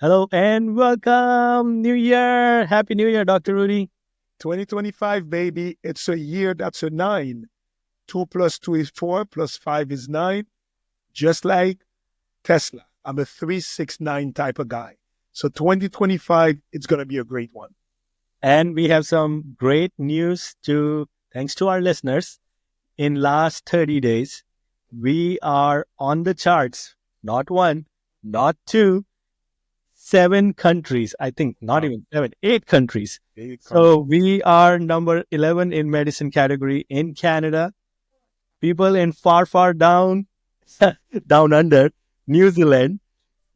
Hello and welcome. New Year. Happy New Year, Dr. Rudy. 2025, baby. It's a year that's a nine. 2 plus 2 is 4, plus 5 is 9. Just like Tesla. I'm a 369 type of guy. So 2025, it's going to be a great one. And we have some great news thanks to our listeners. In last 30 days, we are on the charts. Not one, not two, 7 countries. I think not even 7, 8 countries. So we are number 11 in medicine category in Canada. People in far down, down under, New Zealand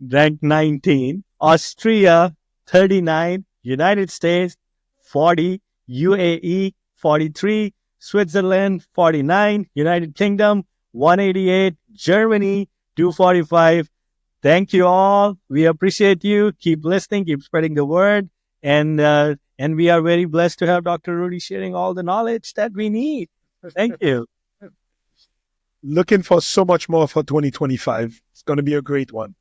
ranked 19, Austria 39, United States 40, UAE 43, Switzerland 49, United Kingdom 188, Germany 245. Thank you all. We appreciate you. Keep listening, keep spreading the word. And we are very blessed to have Dr. Rudy sharing all the knowledge that we need. Thank you. Looking for so much more for 2025. It's going to be a great one.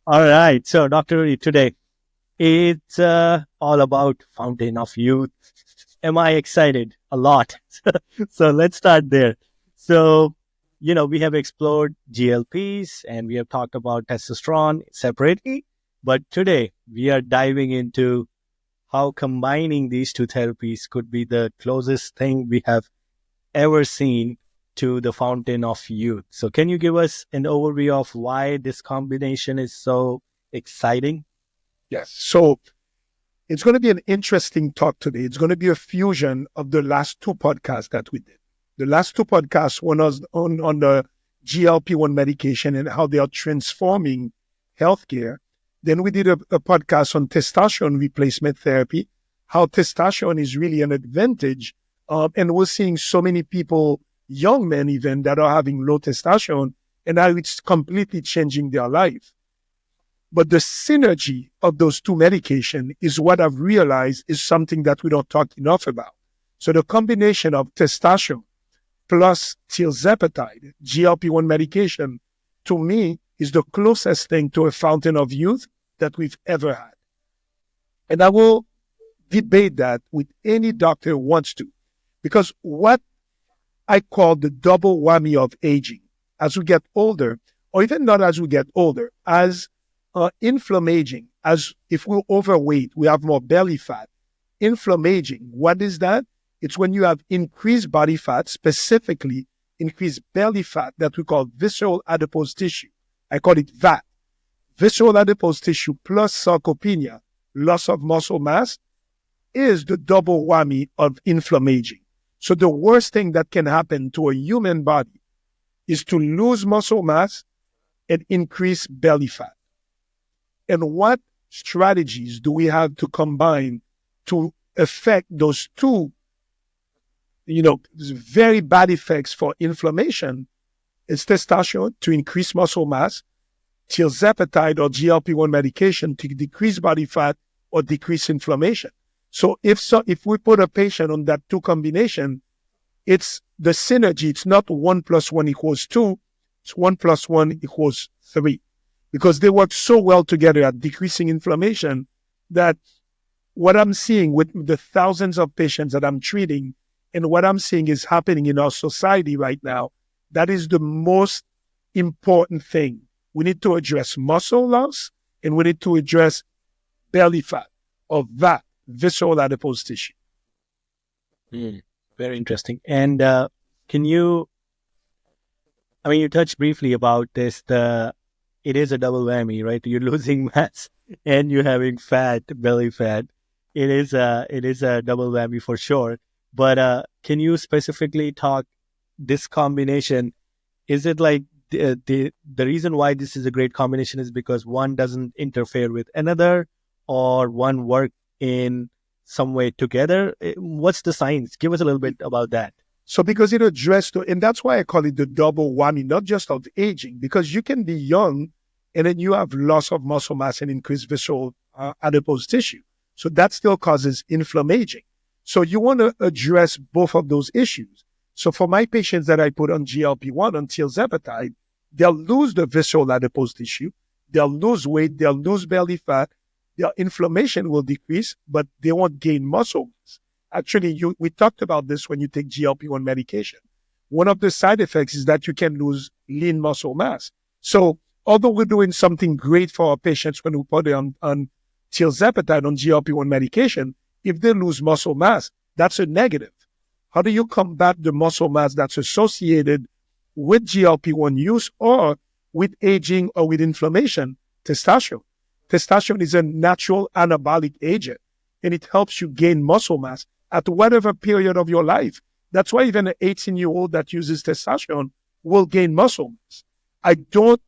All right. So, Dr. Rudy, today it's all about Fountain of Youth. Am I excited? A lot. So let's start there. So, we have explored GLPs and we have talked about testosterone separately. But today we are diving into how combining these two therapies could be the closest thing we have ever seen to the Fountain of Youth. So can you give us an overview of why this combination is so exciting? Yes. So it's going to be an interesting talk today. It's going to be a fusion of the last two podcasts that we did. The last two podcasts, one was on the GLP1 medication and how they are transforming healthcare. Then we did a podcast on testosterone replacement therapy, how testosterone is really an advantage. And we're seeing so many people, young men even, that are having low testosterone and how it's completely changing their life. But the synergy of those two medications is what I've realized is something that we don't talk enough about. So the combination of testosterone plus tirzepatide, GLP1 medication, to me, is the closest thing to a fountain of youth that we've ever had. And I will debate that with any doctor who wants to, because what I call the double whammy of aging, as we get older, or even not as we get older, as inflammaging, as if we're overweight, we have more belly fat. Inflammaging, what is that? It's when you have increased body fat, specifically increased belly fat that we call visceral adipose tissue. I call it VAT. Visceral adipose tissue plus sarcopenia, loss of muscle mass, is the double whammy of inflammaging. So the worst thing that can happen to a human body is to lose muscle mass and increase belly fat. And what strategies do we have to combine to affect those two, very bad effects for inflammation? It's testosterone to increase muscle mass, tirzepatide or GLP-1 medication to decrease body fat or decrease inflammation. So if we put a patient on that two combination, it's the synergy. It's not 1 + 1 = 2. It's 1 + 1 = 3. Because they work so well together at decreasing inflammation that what I'm seeing with the thousands of patients that I'm treating and what I'm seeing is happening in our society right now, that is the most important thing. We need to address muscle loss and we need to address belly fat or VAT, visceral adipose tissue. Very interesting. And you touched briefly about this, it is a double whammy, right? You're losing mass and you're having fat, belly fat. It is a double whammy for sure. But can you specifically talk this combination? Is it like the reason why this is a great combination is because one doesn't interfere with another, or one work in some way together? What's the science? Give us a little bit about that. So because it addressed, and that's why I call it the double whammy, not just of aging, because you can be young and then you have loss of muscle mass and increased visceral adipose tissue. So that still causes inflammaging. So you want to address both of those issues. So for my patients that I put on GLP-1, on tirzepatide, they'll lose the visceral adipose tissue. they'll lose weight, they'll lose belly fat, their inflammation will decrease, but they won't gain muscle mass. Actually, we talked about this when you take GLP-1 medication. One of the side effects is that you can lose lean muscle mass. So although we're doing something great for our patients when we put them on tirzepatide, on GLP-1 medication, if they lose muscle mass, that's a negative. How do you combat the muscle mass that's associated with GLP-1 use or with aging or with inflammation? Testosterone. Testosterone is a natural anabolic agent, and it helps you gain muscle mass at whatever period of your life. That's why even an 18-year-old that uses testosterone will gain muscle mass. I don't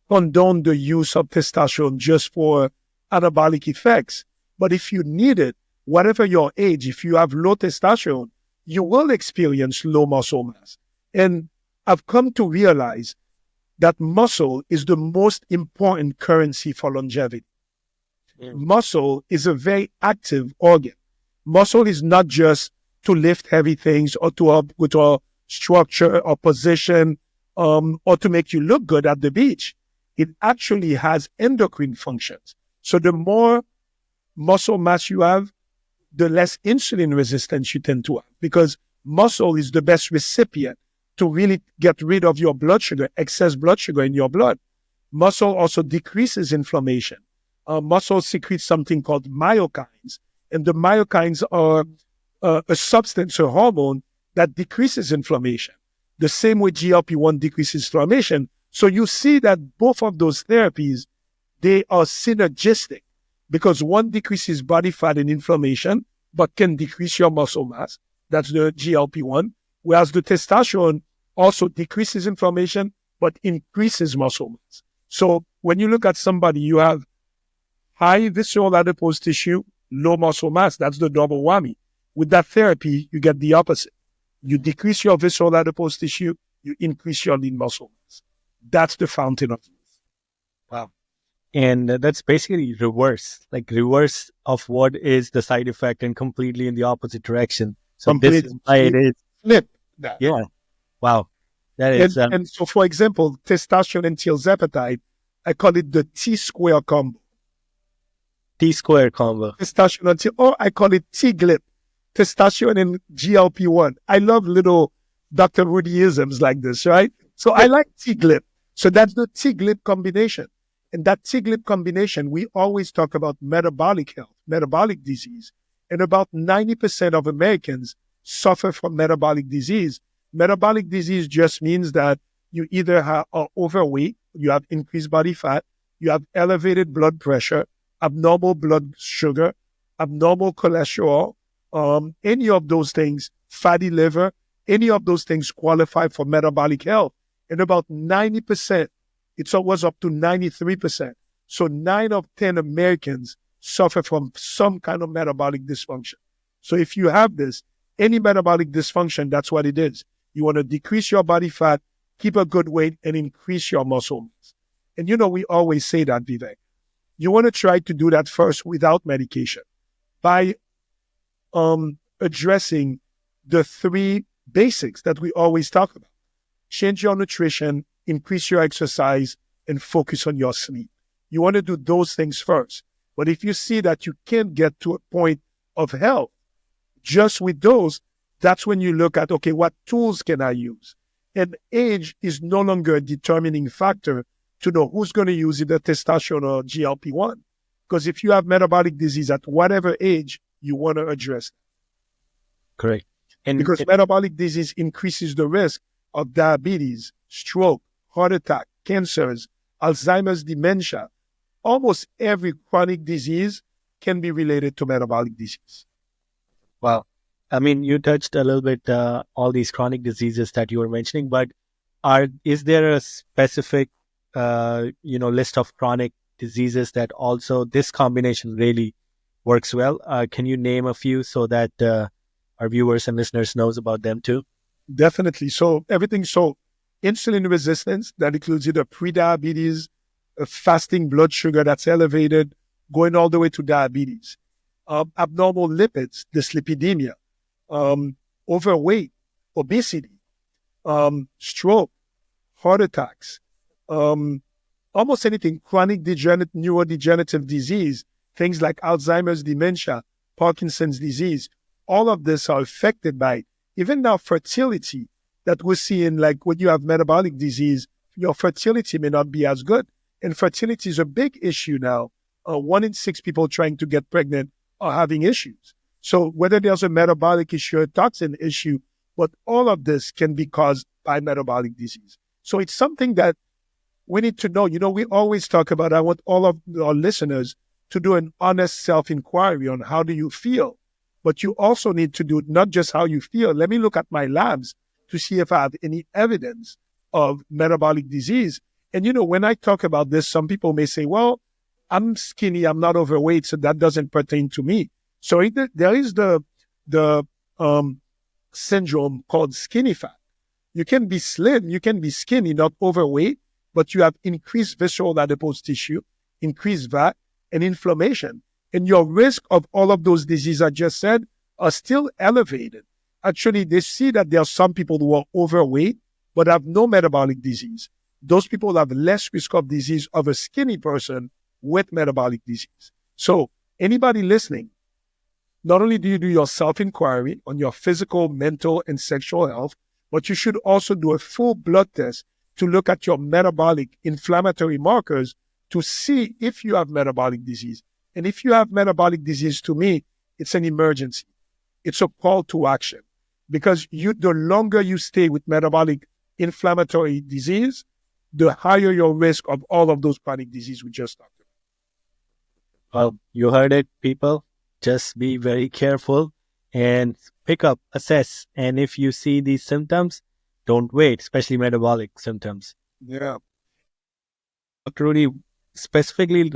condone the use of testosterone just for anabolic effects, but if you need it, whatever your age, if you have low testosterone, you will experience low muscle mass. And I've come to realize that muscle is the most important currency for longevity. Muscle is a very active organ. Muscle is not just to lift heavy things or to help with a structure or position or to make you look good at the beach. It actually has endocrine functions. So the more muscle mass you have, the less insulin resistance you tend to have, because muscle is the best recipient to really get rid of your blood sugar, excess blood sugar in your blood. Muscle also decreases inflammation. Muscle secretes something called myokines, and the myokines are a substance, a hormone that decreases inflammation. The same way GLP-1 decreases inflammation. So you see that both of those therapies, they are synergistic, because one decreases body fat and inflammation, but can decrease your muscle mass. That's the GLP-1. Whereas the testosterone also decreases inflammation, but increases muscle mass. So when you look at somebody, you have high visceral adipose tissue, low muscle mass. That's the double whammy. With that therapy, you get the opposite. You decrease your visceral adipose tissue, you increase your lean muscle mass. That's the fountain of youth. Wow. And that's basically reverse of what is the side effect, and completely in the opposite direction. So this is why it is. Flip that. Yeah. Wow. That is. And so, for example, testosterone and tirzepatide, I call it the T-square combo. T-square combo. Testosterone and or I call it T-glip. Testosterone and GLP-1. I love little Dr. Rudy-isms like this, right? So I like T-glip. So that's the T-glip combination. And that T-glip combination, we always talk about metabolic health, metabolic disease. And about 90% of Americans suffer from metabolic disease. Metabolic disease just means that you either are overweight, you have increased body fat, you have elevated blood pressure, abnormal blood sugar, abnormal cholesterol, any of those things, fatty liver, any of those things qualify for metabolic health. And about 90%, it's always up to 93%. So 9 of 10 Americans suffer from some kind of metabolic dysfunction. So if you have this, any metabolic dysfunction, that's what it is. You want to decrease your body fat, keep a good weight, and increase your muscle mass. And we always say that, Vivek. You want to try to do that first without medication by addressing the 3 basics that we always talk about. Change your nutrition, increase your exercise, and focus on your sleep. You want to do those things first. But if you see that you can't get to a point of health just with those, that's when you look at, okay, what tools can I use? And age is no longer a determining factor to know who's going to use either testosterone or GLP-1. Because if you have metabolic disease at whatever age, you want to address it. Correct. And because metabolic disease increases the risk of diabetes, stroke, heart attack, cancers, Alzheimer's, dementia. Almost every chronic disease can be related to metabolic disease. Wow. I mean, you touched a little bit all these chronic diseases that you were mentioning, but is there a specific list of chronic diseases that also this combination really works well? Can you name a few so that our viewers and listeners knows about them too? Definitely. So insulin resistance, that includes either pre-diabetes, fasting blood sugar that's elevated, going all the way to diabetes. Abnormal lipids, dyslipidemia, overweight, obesity, stroke, heart attacks, almost anything, chronic neurodegenerative disease, things like Alzheimer's, dementia, Parkinson's disease, all of this are affected by it. Even now fertility that we're seeing, like when you have metabolic disease, your fertility may not be as good. And fertility is a big issue now. 1 in 6 people trying to get pregnant are having issues. So whether there's a metabolic issue or a toxin issue, but all of this can be caused by metabolic disease. So it's something that we need to know. We always talk about, I want all of our listeners to do an honest self-inquiry on how do you feel. But you also need to do not just how you feel. Let me look at my labs to see if I have any evidence of metabolic disease. And, when I talk about this, some people may say, well, I'm skinny, I'm not overweight, so that doesn't pertain to me. So there is the syndrome called skinny fat. You can be slim, you can be skinny, not overweight, but you have increased visceral adipose tissue, increased fat, and inflammation. And your risk of all of those diseases I just said are still elevated. Actually, they see that there are some people who are overweight but have no metabolic disease. Those people have less risk of disease of a skinny person with metabolic disease. So anybody listening, not only do you do your self-inquiry on your physical, mental, and sexual health, but you should also do a full blood test to look at your metabolic inflammatory markers to see if you have metabolic disease. And if you have metabolic disease, to me, it's an emergency. It's a call to action. Because the longer you stay with metabolic inflammatory disease, the higher your risk of all of those chronic diseases we just talked about. Well, you heard it, people. Just be very careful and pick up, assess. And if you see these symptoms, don't wait, especially metabolic symptoms. Yeah. Dr. Rudy, specifically,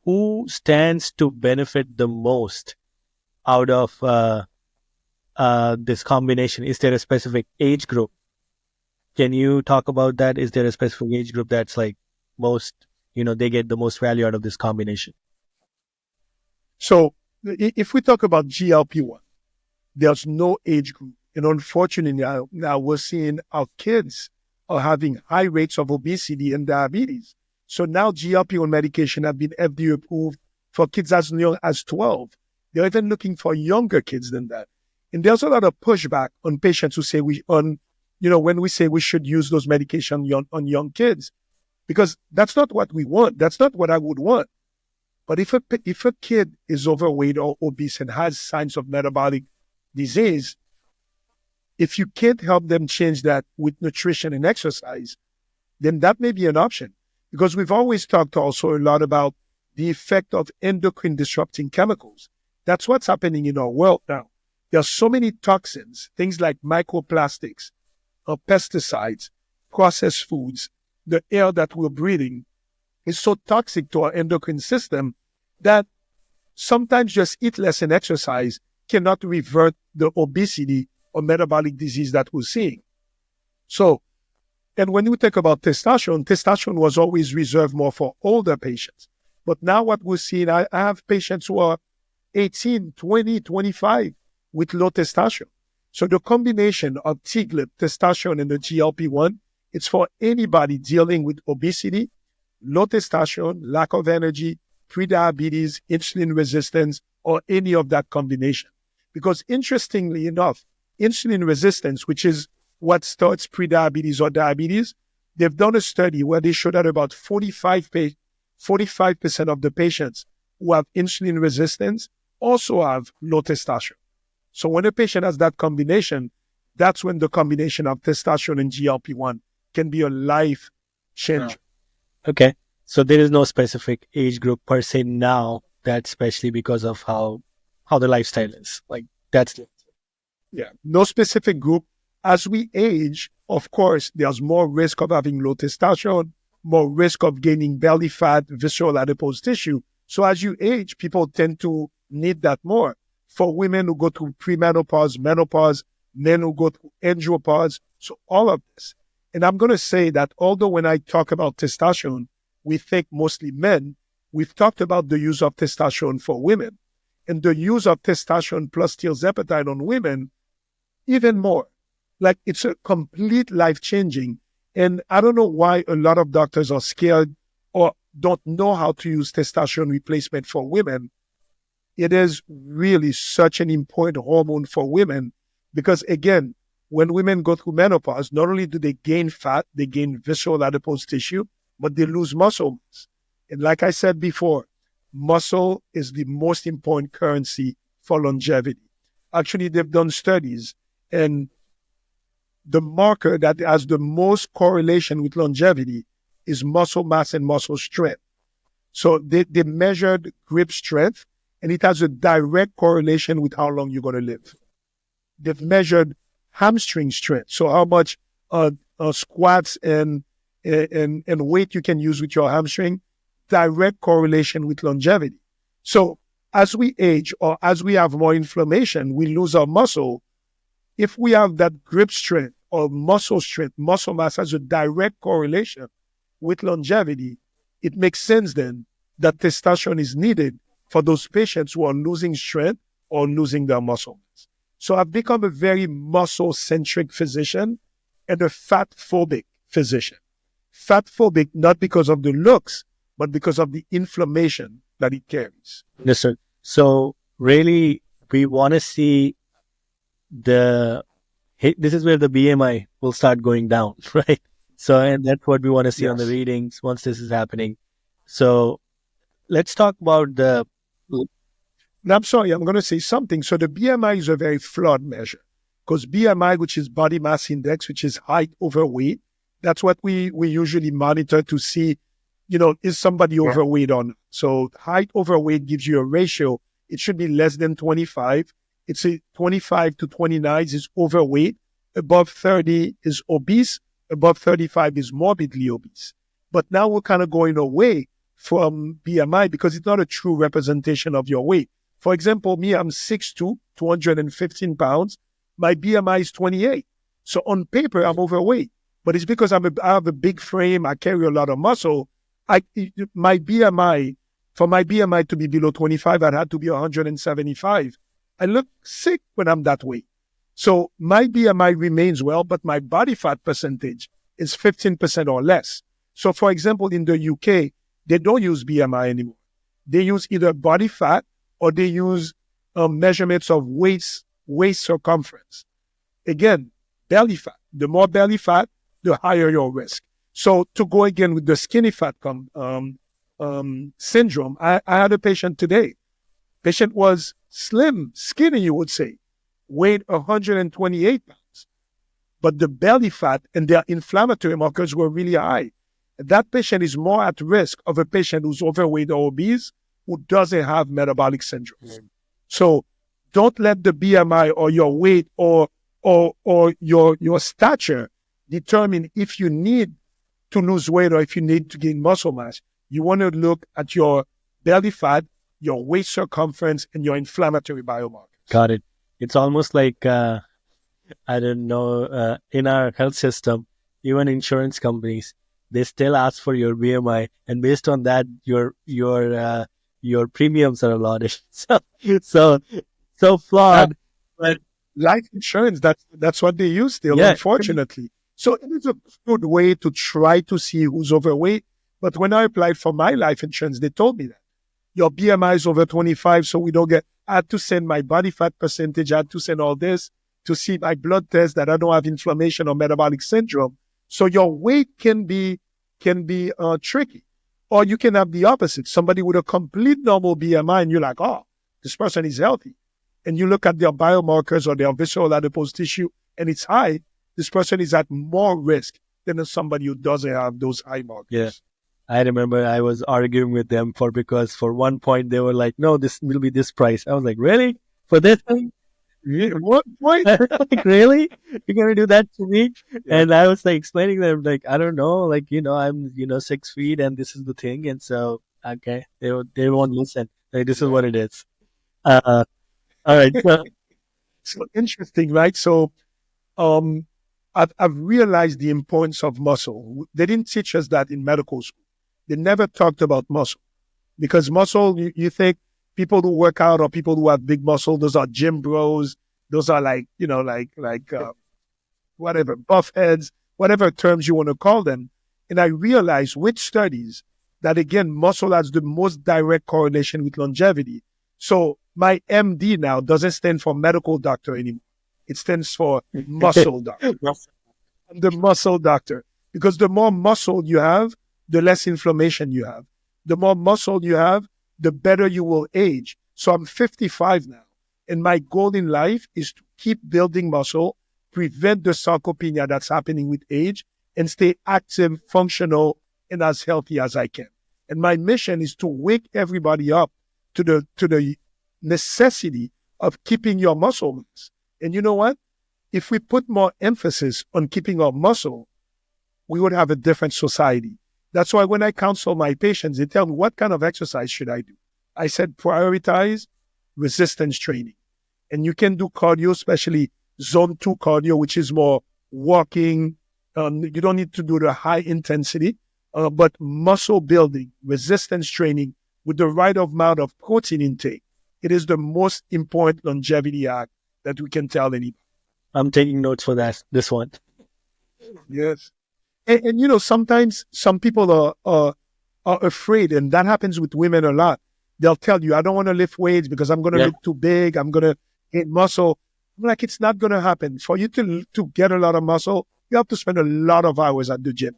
who stands to benefit the most out of this combination? Is there a specific age group? Can you talk about that? Is there a specific age group that's most, they get the most value out of this combination? So if we talk about GLP1, there's no age group. And unfortunately, now we're seeing our kids are having high rates of obesity and diabetes. So now GLP1 medication have been FDA approved for kids as young as 12. They're even looking for younger kids than that. And there's a lot of pushback on patients who say when we say we should use those medications on young kids, because that's not what we want. That's not what I would want. But if a kid is overweight or obese and has signs of metabolic disease, if you can't help them change that with nutrition and exercise, then that may be an option. Because we've always talked also a lot about the effect of endocrine disrupting chemicals. That's what's happening in our world now. There are so many toxins, things like microplastics, pesticides, processed foods, the air that we're breathing is so toxic to our endocrine system that sometimes just eat less and exercise cannot revert the obesity or metabolic disease that we're seeing. So, and when you think about testosterone was always reserved more for older patients. But now what we're seeing, I have patients who are 18, 20, 25 with low testosterone. So the combination of TGLP, testosterone, and the GLP1, it's for anybody dealing with obesity, low testosterone, lack of energy, prediabetes, insulin resistance, or any of that combination. Because interestingly enough, insulin resistance, which is what starts prediabetes or diabetes, they've done a study where they showed that about 45% of the patients who have insulin resistance also have low testosterone. So when a patient has that combination, that's when the combination of testosterone and GLP-1 can be a life changer. Okay. So there is no specific age group per se now, that's especially because of how the lifestyle is. Yeah, no specific group. As we age, of course, there's more risk of having low testosterone, more risk of gaining belly fat, visceral adipose tissue. So as you age, people tend to need that more. For women who go through premenopause, menopause, men who go through andropause, so all of this. And I'm going to say that although when I talk about testosterone, we think mostly men, we've talked about the use of testosterone for women. And the use of testosterone plus tirzepatide on women, even more. Like it's a complete life-changing. And I don't know why a lot of doctors are scared or don't know how to use testosterone replacement for women. It is really such an important hormone for women because, again, when women go through menopause, not only do they gain fat, they gain visceral adipose tissue, but they lose muscle mass. And like I said before, muscle is the most important currency for longevity. Actually, they've done studies, and the marker that has the most correlation with longevity is muscle mass and muscle strength. So they measured grip strength, and it has a direct correlation with how long you're going to live. They've measured hamstring strength, so how much squats and weight you can use with your hamstring, direct correlation with longevity. So as we age or as we have more inflammation, we lose our muscle. If we have that grip strength or muscle strength, muscle mass has a direct correlation with longevity. It makes sense then that testosterone is needed for those patients who are losing strength or losing their muscle mass. So I've become a very muscle-centric physician and a fat-phobic physician. Fat-phobic not because of the looks, but because of the inflammation that it carries. Yes, sir. So really, we want to see this is where the BMI will start going down, right? So, and that's what we want to see on the readings once this is happening. So let's talk about the... I'm sorry, I'm going to say something. So the BMI is a very flawed measure because BMI, which is body mass index, which is height over weight, that's what we usually monitor to see, is somebody overweight or not. So height over weight gives you a ratio. It should be less than 25. It's a 25 to 29 is overweight. Above 30 is obese. Above 35 is morbidly obese. But now we're kind of going away from BMI because it's not a true representation of your weight. For example, me, I'm 6'2", 215 pounds. My BMI is 28. So on paper, I'm overweight. But it's because I have a big frame. I carry a lot of muscle. For my BMI to be below 25, I'd have to be 175. I look sick when I'm that way. So my BMI remains well, but my body fat percentage is 15% or less. So for example, in the UK, they don't use BMI anymore. They use either body fat or they use measurements of waist circumference. Again, belly fat. The more belly fat, the higher your risk. So to go again with the skinny fat syndrome, I had a patient today. Patient was slim, skinny, you would say, weighed 128 pounds. But the belly fat and their inflammatory markers were really high. That patient is more at risk of a patient who's overweight or obese who doesn't have metabolic syndrome. So don't let the BMI or your weight or your stature determine if you need to lose weight or if you need to gain muscle mass. You want to look at your belly fat, your waist circumference, and your inflammatory biomarkers. Got it. It's almost like, I don't know, in our health system, even insurance companies, they still ask for your BMI, and based on that, your premiums are allotted. So flawed. But life insurance, that's what they use still, unfortunately. So it is a good way to try to see who's overweight. But when I applied for my life insurance, they told me that your BMI is over 25, so we don't get. I had to send my body fat percentage. I had to send all this to see my blood test that I don't have inflammation or metabolic syndrome. So your weight can be tricky, or you can have the opposite. Somebody with a complete normal BMI, and you're like, oh, this person is healthy, and you look at their biomarkers or their visceral adipose tissue, and it's high. This person is at more risk than somebody who doesn't have those high markers. Yeah. I remember I was arguing with them because for one point they were like, no, this will be this price. I was like, really? For this thing? What point? Like, really? You're going to do that to me? Yeah. And I was like explaining to them, like, I don't know, like, I'm, 6 feet and this is the thing. And so, okay, they won't listen. Like, this is what it is. All right. So interesting, right? So, I've realized the importance of muscle. They didn't teach us that in medical school. They never talked about muscle because muscle, you think people who work out or people who have big muscle, those are gym bros. Those are like, whatever, buff heads. whatever terms you want to call them. And I realized with studies that, again, muscle has the most direct correlation with longevity. So my MD now doesn't stand for medical doctor anymore. It stands for muscle doctor. I'm the muscle doctor, because the more muscle you have, the less inflammation you have. The more muscle you have, the better you will age. So I'm 55 now, and my goal in life is to keep building muscle, prevent the sarcopenia that's happening with age, and stay active, functional, and as healthy as I can. And my mission is to wake everybody up to the necessity of keeping your muscle mass. And you know what? If we put more emphasis on keeping our muscle, we would have a different society. That's why when I counsel my patients, they tell me, what kind of exercise should I do? I said, prioritize resistance training. And you can do cardio, especially zone 2 cardio, which is more walking. You don't need to do the high intensity, but muscle building, resistance training with the right amount of protein intake. It is the most important longevity hack that we can tell anybody. I'm taking notes for this one. Yes. And you know, sometimes some people are afraid, and that happens with women a lot. They'll tell you, I don't want to lift weights because I'm going to look too big. I'm going to gain muscle. I'm like, it's not going to happen. For you to get a lot of muscle, you have to spend a lot of hours at the gym.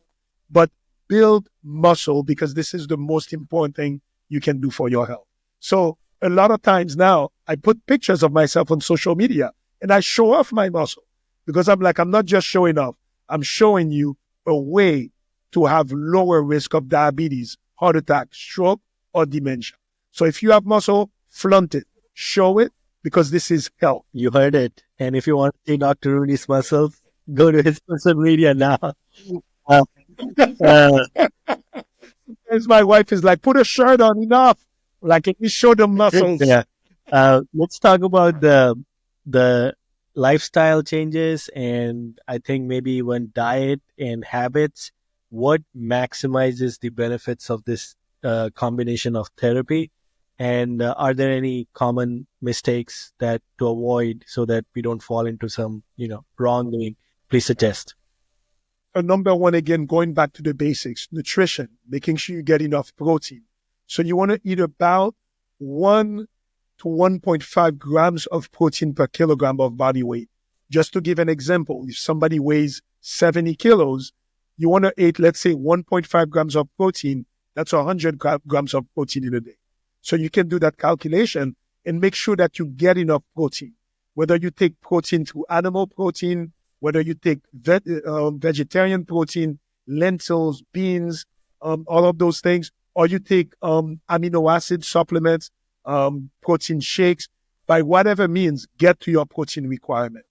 But build muscle, because this is the most important thing you can do for your health. So a lot of times now, I put pictures of myself on social media and I show off my muscle, because I'm like, I'm not just showing off. I'm showing you a way to have lower risk of diabetes, heart attack, stroke, or dementia. So if you have muscle, flaunt it, show it, because this is health. You heard it. And if you want to see Dr. Rudy's muscles, go to his social media now. As my wife is like, put a shirt on, enough. Like, if you show them muscles. Yeah. Let's talk about the lifestyle changes, and I think maybe even diet and habits. What maximizes the benefits of this combination of therapy? And are there any common mistakes that to avoid so that we don't fall into some, wrongdoing? Please suggest. Number one, again, going back to the basics, nutrition, making sure you get enough protein. So you want to eat about 1 to 1.5 grams of protein per kilogram of body weight. Just to give an example, if somebody weighs 70 kilos, you want to eat, let's say, 1.5 grams of protein. That's 100 grams of protein in a day. So you can do that calculation and make sure that you get enough protein. Whether you take protein through animal protein, whether you take vegetarian protein, lentils, beans, all of those things, or you take amino acid supplements, protein shakes, by whatever means, get to your protein requirement.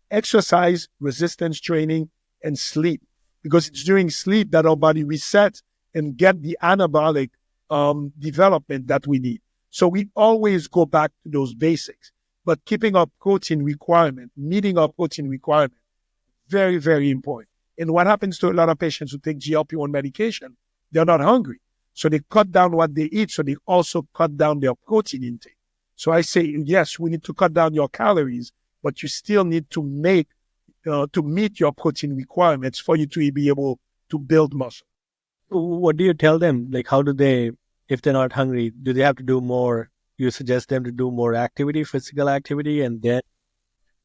Exercise, resistance training, and sleep, because it's during sleep that our body resets and get the anabolic development that we need. So we always go back to those basics, but keeping our protein requirement, meeting our protein requirement, very, very important. And what happens to a lot of patients who take GLP-1 medication, they're not hungry. So they cut down what they eat, so they also cut down their protein intake. So I say, yes, we need to cut down your calories, but you still need to meet your protein requirements for you to be able to build muscle. What do you tell them? Like, how do they, if they're not hungry, do they have to do more? You suggest them to do more activity, physical activity, and then?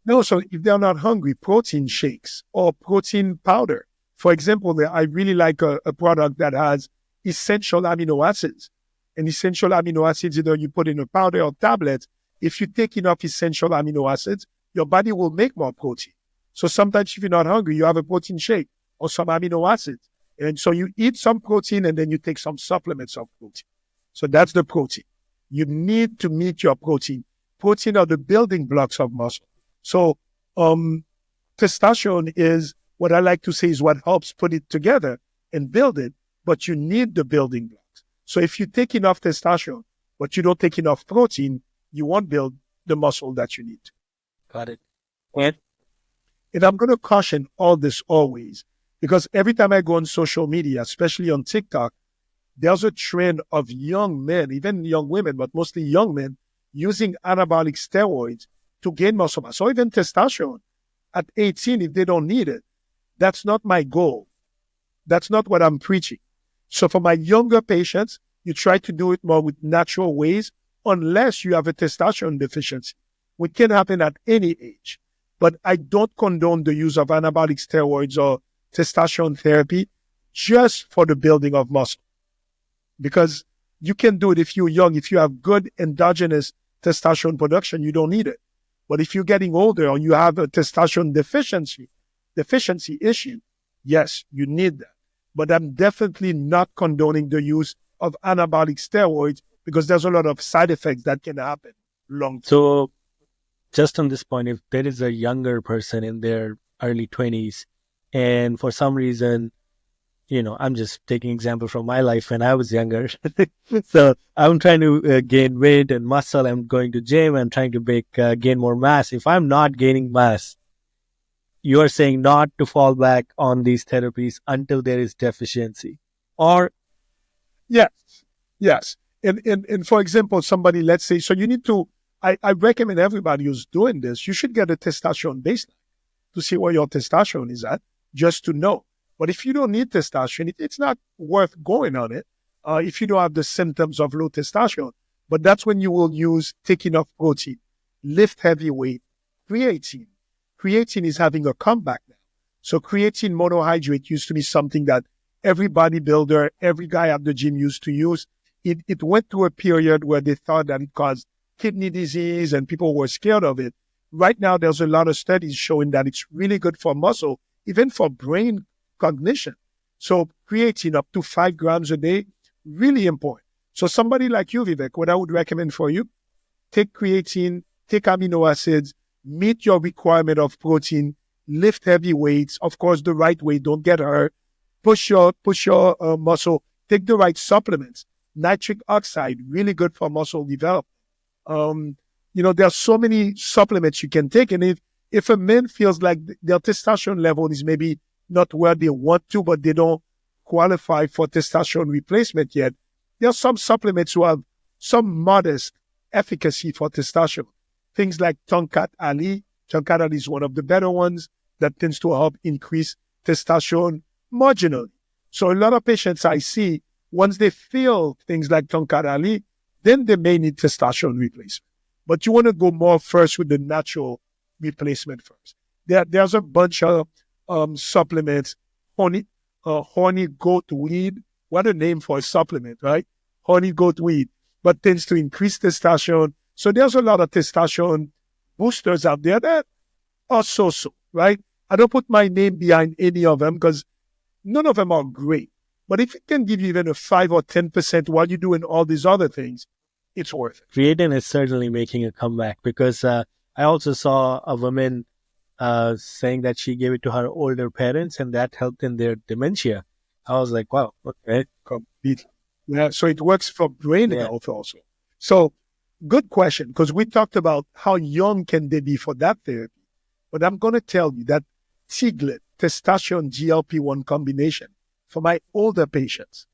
No, so if they're not hungry, protein shakes or protein powder. For example, I really like a product that has essential amino acids. And essential amino acids, either you put in a powder or tablet. If you take enough essential amino acids, your body will make more protein. So sometimes if you're not hungry, you have a protein shake or some amino acids. And so you eat some protein and then you take some supplements of protein. So that's the protein. You need to meet your protein. Protein are the building blocks of muscle. So testosterone is what I like to say is what helps put it together and build it, but you need the building blocks. So if you take enough testosterone, but you don't take enough protein, you won't build the muscle that you need. Got it. And I'm going to caution all this always, because every time I go on social media, especially on TikTok, there's a trend of young men, even young women, but mostly young men, using anabolic steroids to gain muscle mass, or even testosterone. at 18 if they don't need it. That's not my goal. That's not what I'm preaching. So for my younger patients, you try to do it more with natural ways, unless you have a testosterone deficiency, which can happen at any age. But I don't condone the use of anabolic steroids or testosterone therapy just for the building of muscle. Because you can do it if you're young. If you have good endogenous testosterone production, you don't need it. But if you're getting older or you have a testosterone deficiency issue, yes, you need that. But I'm definitely not condoning the use of anabolic steroids because there's a lot of side effects that can happen long term. So just on this point, if there is a younger person in their early 20s and for some reason, I'm just taking example from my life when I was younger. So I'm trying to gain weight and muscle. I'm going to gym. I'm trying to gain more mass. If I'm not gaining mass, you are saying not to fall back on these therapies until there is deficiency. Or Yes. And for example, somebody, let's say, so you need to, I recommend everybody who's doing this, you should get a testosterone baseline to see where your testosterone is at, just to know. But if you don't need testosterone, it's not worth going on it if you don't have the symptoms of low testosterone. But that's when you will take enough protein, lift heavy weight, creatine. Creatine is having a comeback now. So creatine monohydrate used to be something that every bodybuilder, every guy at the gym used to use. It went through a period where they thought that it caused kidney disease and people were scared of it. Right now, there's a lot of studies showing that it's really good for muscle, even for brain cognition. So creatine up to 5 grams a day, really important. So somebody like you, Vivek, what I would recommend for you, take creatine, take amino acids, meet your requirement of protein, lift heavy weights, of course, the right way, don't get hurt, push your muscle, take the right supplements. Nitric oxide, really good for muscle development. There are so many supplements you can take. And if a man feels like their testosterone level is maybe not where they want to, but they don't qualify for testosterone replacement yet, there are some supplements who have some modest efficacy for testosterone. Things like Tongkat Ali. Tongkat Ali is one of the better ones that tends to help increase testosterone marginally. So a lot of patients I see, once they feel things like Tongkat Ali, then they may need testosterone replacement. But you want to go more first with the natural replacement first. There's a bunch of supplements. Horny goat weed. What a name for a supplement, right? Horny goat weed, but tends to increase testosterone. So there's a lot of testosterone boosters out there that are so-so, right? I don't put my name behind any of them because none of them are great. But if it can give you even a 5 or 10% while you're doing all these other things, it's worth it. Creatine is certainly making a comeback because I also saw a woman saying that she gave it to her older parents and that helped in their dementia. I was like, wow, okay. Completely. Yeah, so it works for brain health also. So good question, because we talked about how young can they be for that therapy. But I'm going to tell you that Tiglet, testosterone GLP1 combination, for my older patients,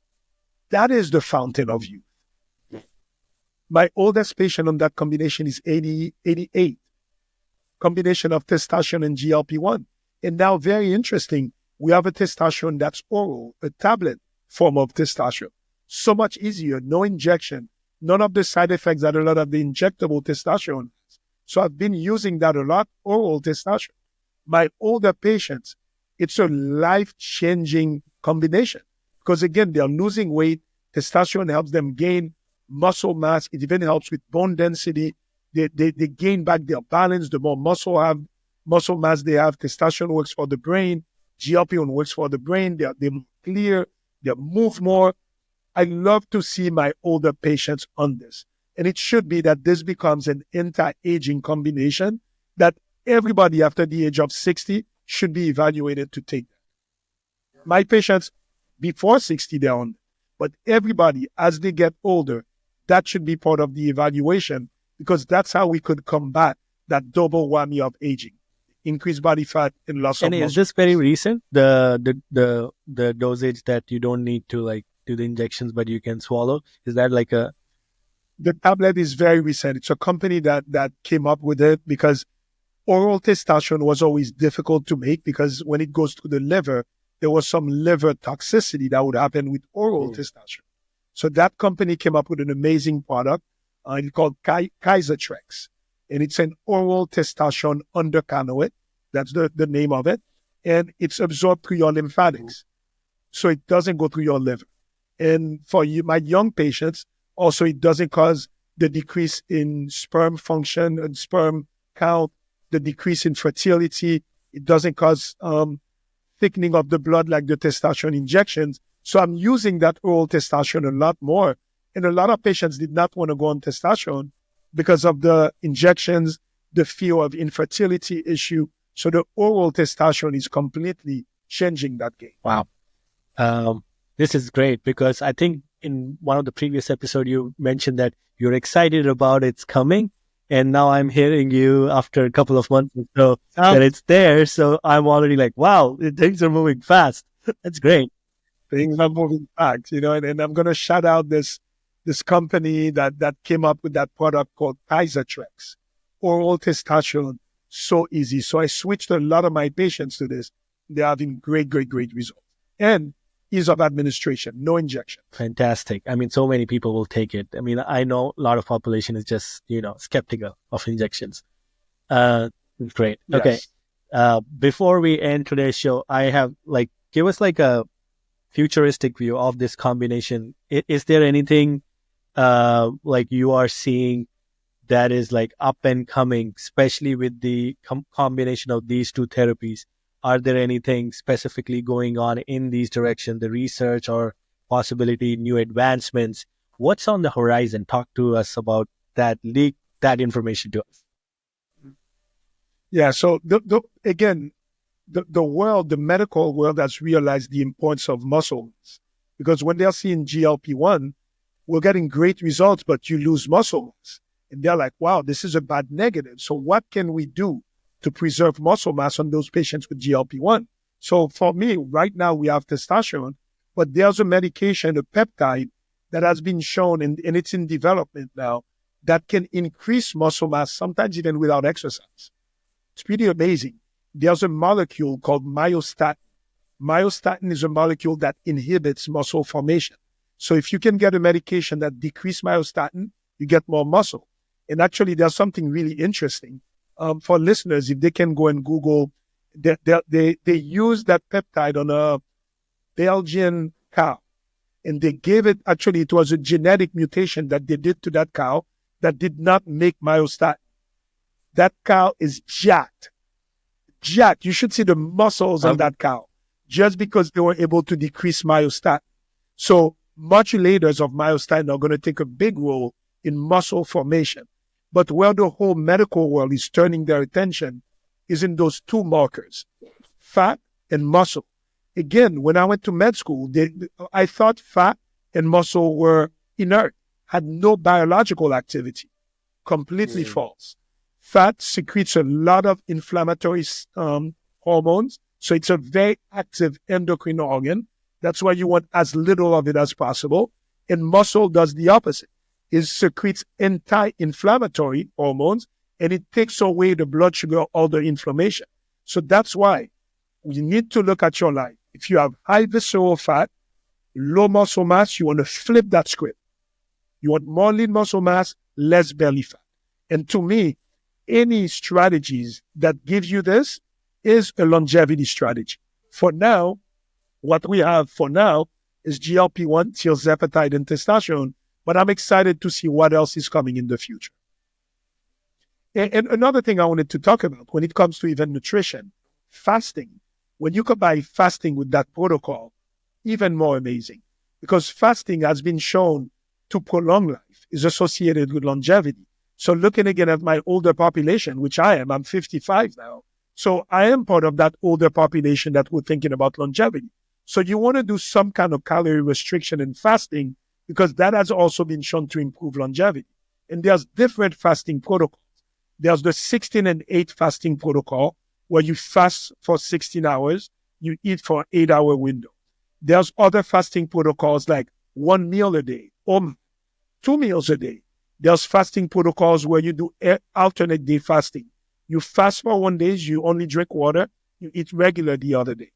that is the fountain of youth. My oldest patient on that combination is 88. Combination of testosterone and GLP1. And now, very interesting, we have a testosterone that's oral, a tablet form of testosterone. So much easier, no injection, none of the side effects that a lot of the injectable testosterone has. So I've been using that a lot, oral testosterone. My older patients, it's a life-changing combination because, again, they're losing weight. Testosterone helps them gain muscle mass. It even helps with bone density. They gain back their balance. The more muscle mass they have, testosterone works for the brain. GLP-1 works for the brain. They're clear. They move more. I love to see my older patients on this. And it should be that this becomes an anti-aging combination that everybody after the age of 60 should be evaluated to take that. My patients before 60, they're on. But everybody, as they get older, that should be part of the evaluation because that's how we could combat that double whammy of aging, increased body fat and loss of muscle. And is this very recent, the dosage that you don't need to do the injections, but you can swallow? Is that like a... The tablet is very recent. It's a company that came up with it because Oral testosterone was always difficult to make because when it goes to the liver, there was some liver toxicity that would happen with oral testosterone. So that company came up with an amazing product called Kyzatrex. And it's an oral testosterone undercanoate. That's the name of it. And it's absorbed through your lymphatics. So it doesn't go through your liver. And for you, my young patients, also it doesn't cause the decrease in sperm function and sperm count, the decrease in fertility. It doesn't cause thickening of the blood like the testosterone injections. So I'm using that oral testosterone a lot more. And a lot of patients did not want to go on testosterone because of the injections, the fear of infertility issue. So the oral testosterone is completely changing that game. Wow. This is great because I think in one of the previous episodes, you mentioned that you're excited about it's coming. And now I'm hearing you after a couple of months or so that it's there. So I'm already like, wow, things are moving fast. That's great. Things are moving fast, and I'm going to shout out this company that came up with that product called Kyzatrex, oral testosterone, so easy. So I switched a lot of my patients to this. They're having great, great, great results. And ease of administration, no injection. Fantastic. I mean, so many people will take it. I mean, I know a lot of population is just, skeptical of injections. Great. Yes. Okay. Before we end today's show, I have give us a futuristic view of this combination. Is there anything you are seeing that is up and coming, especially with the combination of these two therapies? Are there anything specifically going on in these directions, the research or possibility, new advancements? What's on the horizon? Talk to us about that. Leak that information to us. Yeah. So again, the world, the medical world has realized the importance of muscle mass, because when they're seeing GLP1, we're getting great results, but you lose muscle mass. And they're like, wow, this is a bad negative. So what can we do to preserve muscle mass on those patients with GLP1? So for me, right now we have testosterone, but there's a medication, a peptide that has been shown, and it's in development now, that can increase muscle mass, sometimes even without exercise. It's pretty amazing. There's a molecule called myostatin. Myostatin is a molecule that inhibits muscle formation. So if you can get a medication that decreases myostatin, you get more muscle. And actually, there's something really interesting. For listeners, if they can go and Google, they use that peptide on a Belgian cow. And they gave it, actually, it was a genetic mutation that they did to that cow that did not make myostatin. That cow is jacked. Jacked. You should see the muscles on that cow just because they were able to decrease myostatin. So modulators of myostatin are going to take a big role in muscle formation. But where the whole medical world is turning their attention is in those two markers, fat and muscle. Again, when I went to med school, I thought fat and muscle were inert, had no biological activity. Completely false. Fat secretes a lot of inflammatory hormones, so it's a very active endocrine organ. That's why you want as little of it as possible. And muscle does the opposite. It secretes anti-inflammatory hormones, and it takes away the blood sugar or the inflammation. So that's why you need to look at your life. If you have high visceral fat, low muscle mass, you want to flip that script. You want more lean muscle mass, less belly fat. And to me, any strategies that give you this is a longevity strategy. For now, what we have for now is GLP-1, tirzepatide, and testosterone. But I'm excited to see what else is coming in the future. And another thing I wanted to talk about when it comes to even nutrition, fasting. When you combine fasting with that protocol, even more amazing. Because fasting has been shown to prolong life, is associated with longevity. So looking again at my older population, which I'm 55 now. So I am part of that older population that we're thinking about longevity. So you want to do some kind of calorie restriction and fasting, because that has also been shown to improve longevity. And there's different fasting protocols. There's the 16 and 8 fasting protocol, where you fast for 16 hours, you eat for an 8-hour window. There's other fasting protocols like 1 meal a day or 2 meals a day. There's fasting protocols where you do alternate day fasting. You fast for 1 day, you only drink water, you eat regular the other day.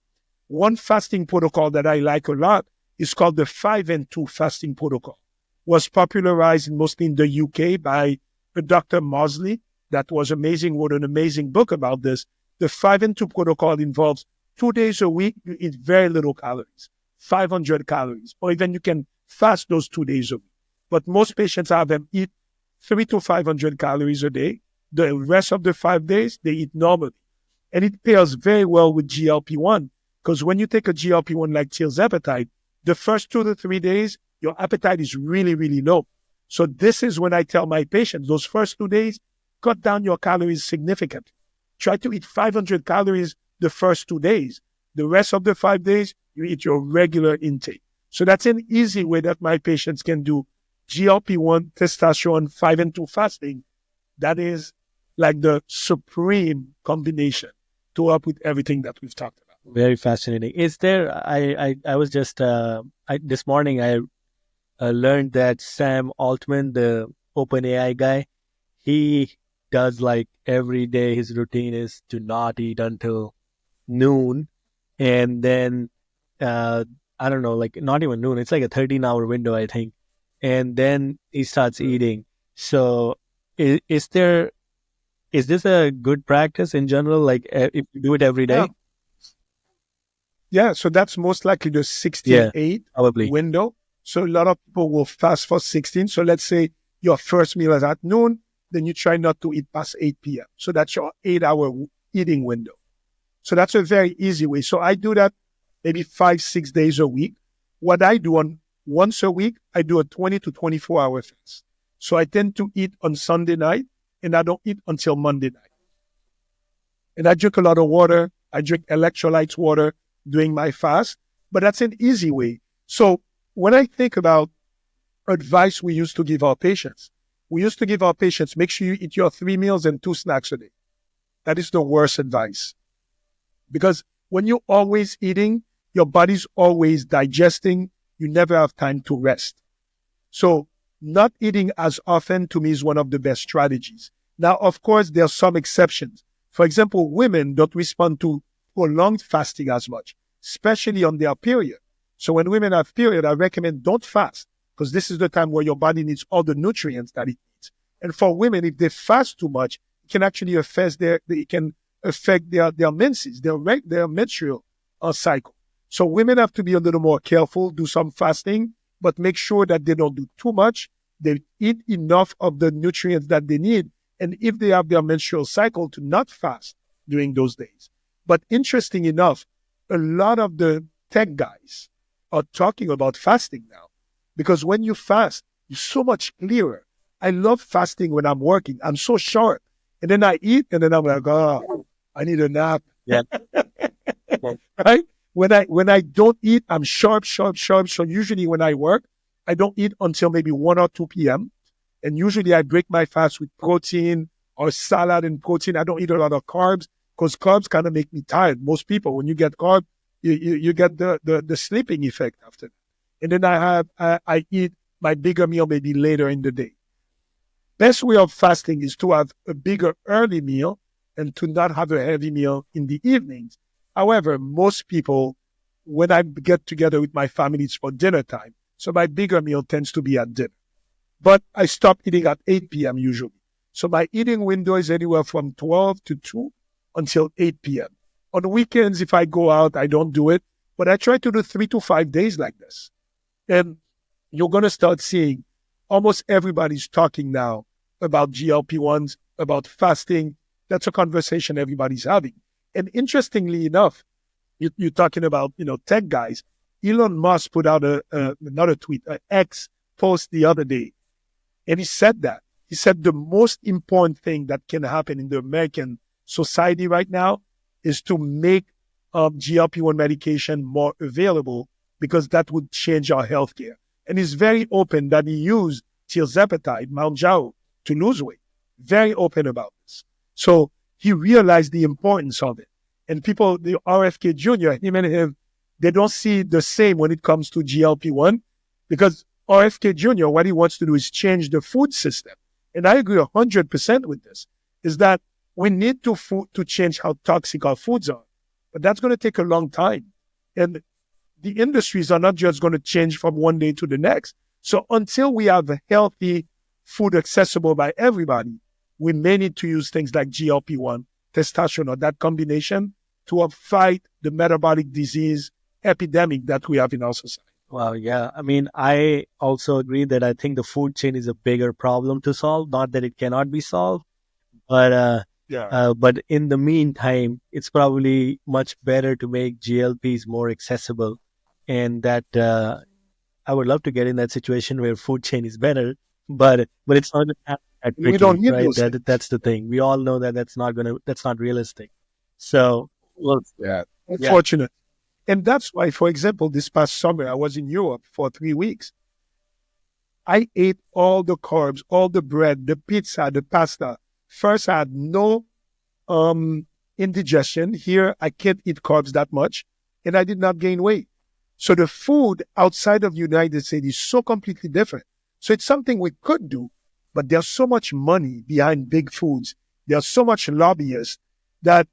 One fasting protocol that I like a lot is called the 5 and 2 fasting protocol. Was popularized mostly in the UK by Dr. Mosley. That was amazing, wrote an amazing book about this. The 5 and 2 protocol involves 2 days a week, you eat very little calories, 500 calories, or even you can fast those 2 days a week. But most patients have them eat 300 to 500 calories a day. The rest of the 5 days, they eat normally. And it pairs very well with GLP-1, because when you take a GLP-1 like tirzepatide, the first 2 to 3 days, your appetite is really, really low. So this is when I tell my patients, those first 2 days, cut down your calories significantly. Try to eat 500 calories the first 2 days. The rest of the 5 days, you eat your regular intake. So that's an easy way that my patients can do GLP-1, testosterone, 5 and 2 fasting. That is like the supreme combination to help with everything that we've talked about. Very fascinating. Is there, I was just, this morning I learned that Sam Altman, the OpenAI guy, he does like every day, his routine is to not eat until noon. And then, I don't know, like not even noon, it's like a 13-hour window, I think. And then he starts eating. So is this a good practice in general? Like if you do it every day? Yeah, so that's most likely the 16-8 probably window. So a lot of people will fast for 16. So let's say your first meal is at noon, then you try not to eat past 8 p.m. So that's your 8-hour eating window. So that's a very easy way. So I do that maybe 5-6 days a week. What I do once a week, I do a 20 to 24-hour fast. So I tend to eat on Sunday night, and I don't eat until Monday night. And I drink a lot of water. I drink electrolytes water during my fast, but that's an easy way. So when I think about advice we used to give our patients, make sure you eat your 3 meals and 2 snacks a day. That is the worst advice. Because when you're always eating, your body's always digesting, you never have time to rest. So not eating as often to me is one of the best strategies. Now, of course, there are some exceptions. For example, women don't respond to prolonged fasting as much, especially on their period. So when women have period, I recommend don't fast, because this is the time where your body needs all the nutrients that it needs. And for women, if they fast too much, it can actually affect their menses, their menstrual cycle. So women have to be a little more careful, do some fasting, but make sure that they don't do too much. They eat enough of the nutrients that they need. And if they have their menstrual cycle, to not fast during those days. But interesting enough, a lot of the tech guys are talking about fasting now, because when you fast, you're so much clearer. I love fasting when I'm working. I'm so sharp. And then I eat, and then I'm like, I need a nap. Yeah. Right? When I don't eat, I'm sharp. So usually when I work, I don't eat until maybe 1 or 2 p.m. And usually I break my fast with protein or salad and protein. I don't eat a lot of carbs, because carbs kind of make me tired. Most people, when you get carb, you get the sleeping effect after that. And then I eat my bigger meal maybe later in the day. Best way of fasting is to have a bigger early meal and to not have a heavy meal in the evenings. However, most people, when I get together with my family, it's for dinner time. So my bigger meal tends to be at dinner. But I stop eating at 8 p.m. usually. So my eating window is anywhere from 12 to 2 until 8 p.m. On weekends, if I go out, I don't do it. But I try to do 3 to 5 days like this. And you're going to start seeing almost everybody's talking now about GLP-1s, about fasting. That's a conversation everybody's having. And interestingly enough, you're talking about, tech guys. Elon Musk put out another tweet, an X post the other day. And he said that. He said the most important thing that can happen in the American society right now is to make GLP-1 medication more available, because that would change our healthcare. And he's very open that he used tirzepatide, Mount Jao, to lose weight. Very open about this. So he realized the importance of it. And people, the RFK Jr., him and him, they don't see the same when it comes to GLP-1, because RFK Jr., what he wants to do is change the food system. And I agree 100% with this, is that we need to change how toxic our foods are. But that's going to take a long time. And the industries are not just going to change from one day to the next. So until we have a healthy food accessible by everybody, we may need to use things like GLP1, testosterone, or that combination to fight the metabolic disease epidemic that we have in our society. Wow, yeah. I mean, I also agree that I think the food chain is a bigger problem to solve. Not that it cannot be solved, but but in the meantime, it's probably much better to make GLPs more accessible, and that I would love to get in that situation where food chain is better, but it's not that We tricky, don't need right? those things. That's the thing. We all know that that's not realistic. So, well, Yeah. yeah, Unfortunate. And that's why, for example, this past summer, I was in Europe for 3 weeks. I ate all the carbs, all the bread, the pizza, the pasta. First, I had no indigestion. Here, I can't eat carbs that much, and I did not gain weight. So the food outside of the United States is so completely different. So it's something we could do, but there's so much money behind big foods. There's so much lobbyists that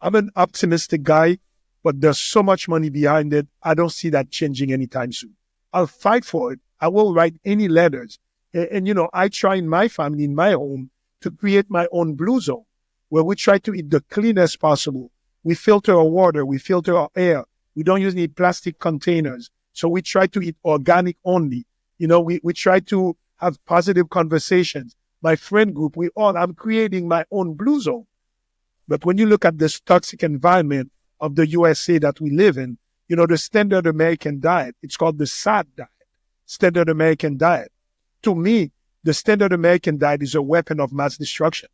I'm an optimistic guy, but there's so much money behind it. I don't see that changing anytime soon. I'll fight for it. I will write any letters. And you know, I try in my family, in my home, to create my own blue zone where we try to eat the cleanest possible. We filter our water. We filter our air. We don't use any plastic containers. So we try to eat organic only. You know, we try to have positive conversations. My friend group, I'm creating my own blue zone. But when you look at this toxic environment of the USA that we live in, you know, the standard American diet, it's called the SAD diet, standard American diet. To me, the standard American diet is a weapon of mass destruction.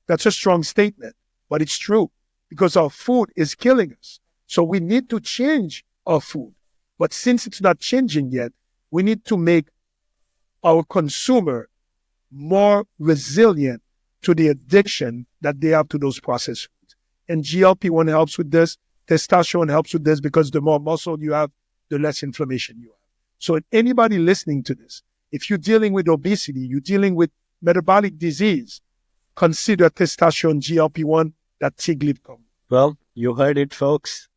That's a strong statement, but it's true because our food is killing us. So we need to change our food. But since it's not changing yet, we need to make our consumer more resilient to the addiction that they have to those processed foods. And GLP-1 helps with this. Testosterone helps with this because the more muscle you have, the less inflammation you have. So anybody listening to this, if you're dealing with obesity, you're dealing with metabolic disease, consider testosterone, GLP-1, that Tiglit. well, you heard it, folks.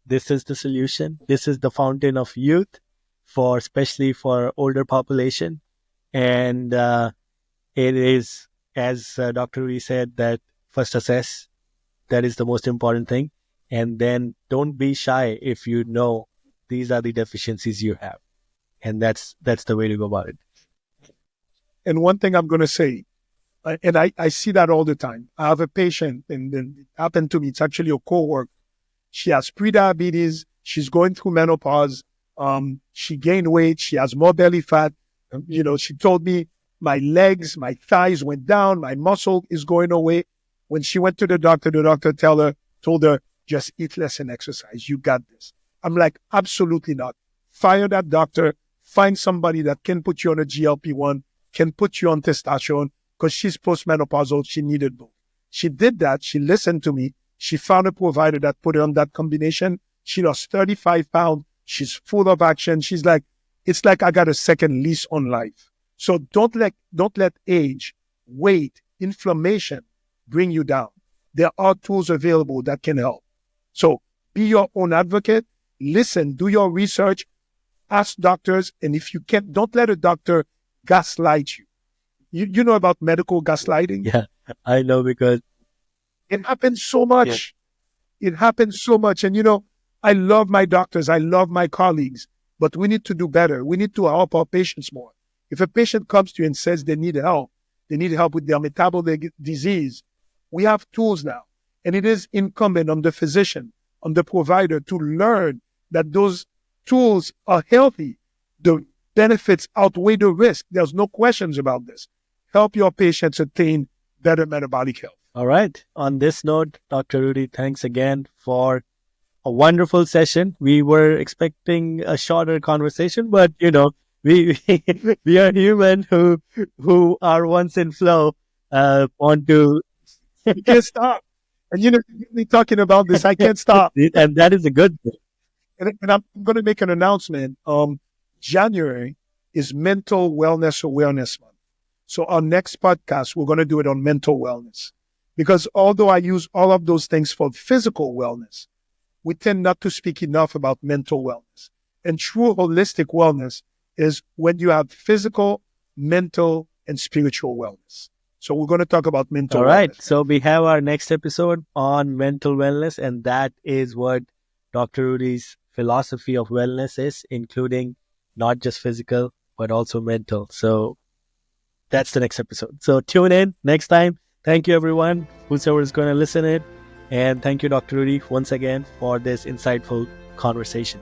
This is the solution. This is the fountain of youth, especially for older population. And it is, as Dr. Rudy said, that first assess. That is the most important thing. And then don't be shy if you know these are the deficiencies you have. And that's the way to go about it. And one thing I'm going to say, and I see that all the time. I have a patient, and it happened to me. It's actually a coworker. She has prediabetes. She's going through menopause. She gained weight. She has more belly fat. You know, she told me my legs, my thighs went down. My muscle is going away. When she went to the doctor told her, just eat less and exercise. You got this. I'm like, absolutely not. Fire that doctor. Find somebody that can put you on a GLP-1, can put you on testosterone, because she's postmenopausal. She needed both. She did that. She listened to me. She found a provider that put her on that combination. She lost 35 pounds. She's full of action. She's like, it's like I got a second lease on life. So don't let age, weight, inflammation bring you down. There are tools available that can help. So be your own advocate. Listen, do your research, ask doctors. And if you can't, don't let a doctor gaslight you. You know about medical gaslighting? Yeah, I know because it happens so much. Yeah. It happens so much. And, you know, I love my doctors. I love my colleagues, but we need to do better. We need to help our patients more. If a patient comes to you and says they need help with their metabolic disease, we have tools now. And it is incumbent on the physician, on the provider to learn that those tools are healthy. The benefits outweigh the risk. There's no questions about this. Help your patients attain better metabolic health. All right. On this note, Dr. Rudy, thanks again for a wonderful session. We were expecting a shorter conversation, but you know, we we are human who are once in flow. Want to You can't stop. And you know, me talking about this, I can't stop. And that is a good thing. And I'm going to make an announcement. January is Mental Wellness Awareness Month. So our next podcast, we're going to do it on mental wellness. Because although I use all of those things for physical wellness, we tend not to speak enough about mental wellness. And true holistic wellness is when you have physical, mental, and spiritual wellness. So we're going to talk about mental All right. wellness. So we have our next episode on mental wellness, and that is what Dr. Rudy's philosophy of wellness is, including not just physical, but also mental. So that's the next episode. So tune in next time. Thank you, everyone, whosoever is going to listen it. And thank you, Dr. Rudy, once again for this insightful conversation.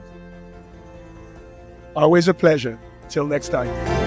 Always a pleasure. Till next time.